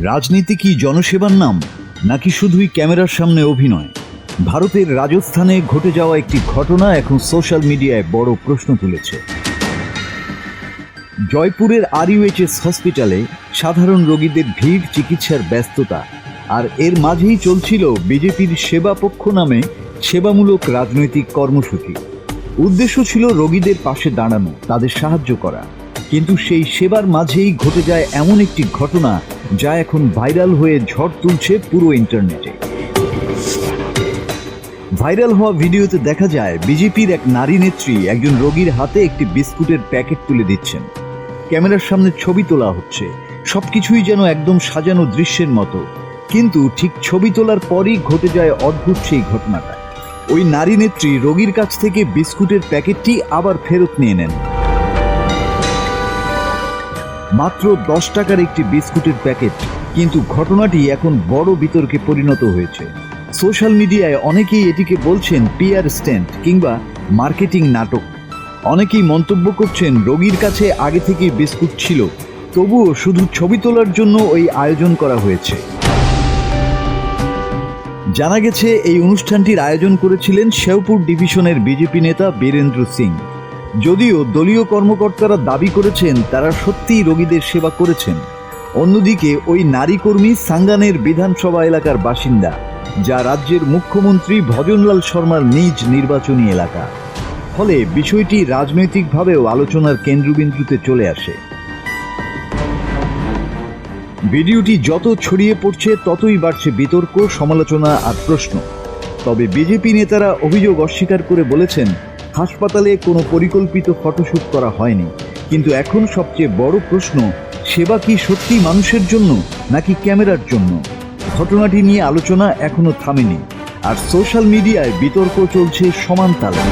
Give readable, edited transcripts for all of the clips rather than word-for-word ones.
রাজনীতি কি জনসেবার নাম, নাকি শুধুই ক্যামেরার সামনে অভিনয়? ভারতের রাজস্থানে ঘটে যাওয়া একটি ঘটনা এখন সোশ্যাল মিডিয়ায় বড় প্রশ্ন তুলেছে। জয়পুরের RUHS হসপিটালে সাধারণ রোগীদের ভিড়, চিকিৎসার ব্যস্ততা, আর এর মাঝেই চলছিল বিজেপির সেবা পক্ষ নামে সেবামূলক রাজনৈতিক কর্মসূচি। উদ্দেশ্য ছিল রোগীদের পাশে দাঁড়ানো, তাদের সাহায্য করা। কিন্তু সেই সেবার মাঝেই ঘটে যায় এমন একটি ঘটনা যা এখন ভাইরাল হয়ে ঝড় তুলছে পুরো ইন্টারনেটে। ভাইরাল হওয়া ভিডিওতে দেখা যায় বিজেপির এক নারী নেত্রী একজন রোগীর হাতে একটি বিস্কুটের প্যাকেট তুলে দিচ্ছেন। ক্যামেরার সামনে ছবি তোলা হচ্ছে, সবকিছুই যেন একদম সাজানো দৃশ্যের মতো। কিন্তু ঠিক ছবি তোলার পরই ঘটে যায় অদ্ভুত সেই ঘটনাটা। ওই নারী নেত্রী রোগীর কাছ থেকে বিস্কুটের প্যাকেটটি আবার ফেরত নিয়ে নেন। মাত্র 10 টাকার একটি বিস্কুটের প্যাকেট, কিন্তু ঘটনাটি এখন বড় বিতর্কে পরিণত হয়েছে। সোশ্যাল মিডিয়ায় অনেকেই এটিকে বলছেন PR স্ট্যান্ট কিংবা মার্কেটিং নাটক। অনেকেই মন্তব্য করছেন রোগীর কাছে আগে থেকেই বিস্কুট ছিল, তবুও শুধু ছবি তোলার জন্য ওই আয়োজন করা হয়েছে। জানা গেছে এই অনুষ্ঠানটির আয়োজন করেছিলেন শেওপুর ডিভিশনের বিজেপি নেতা বীরেন্দ্র সিং। যদিও দলীয় কর্মকর্তারা দাবি করেছেন তারা সত্যিই রোগীদের সেবা করেছেন। অন্যদিকে ওই নারী কর্মী সাঙ্গানের বিধানসভা এলাকার বাসিন্দা, যা রাজ্যের মুখ্যমন্ত্রী ভজনলাল শর্মার নিজ নির্বাচনী এলাকা। ফলে বিষয়টি রাজনৈতিকভাবেও আলোচনার কেন্দ্রবিন্দুতে চলে আসে। ভিডিওটি যত ছড়িয়ে পড়ছে ততই বাড়ছে বিতর্ক, সমালোচনা আর প্রশ্ন। তবে বিজেপি নেতারা অভিযোগ অস্বীকার করে বলেছেন হাসপাতালে কোনো পরিকল্পিত ফটোশ্যুট করা হয়নি। কিন্তু এখন সবচেয়ে বড় প্রশ্ন, সেবা কি সত্যি মানুষের জন্য নাকি ক্যামেরার জন্য? ঘটনাটি নিয়ে আলোচনা এখনো থামেনি, আর সোশ্যাল মিডিয়ায় বিতর্ক চলছে সমান তালে।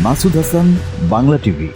মাসুদ হাসান, বাংলা টিভি।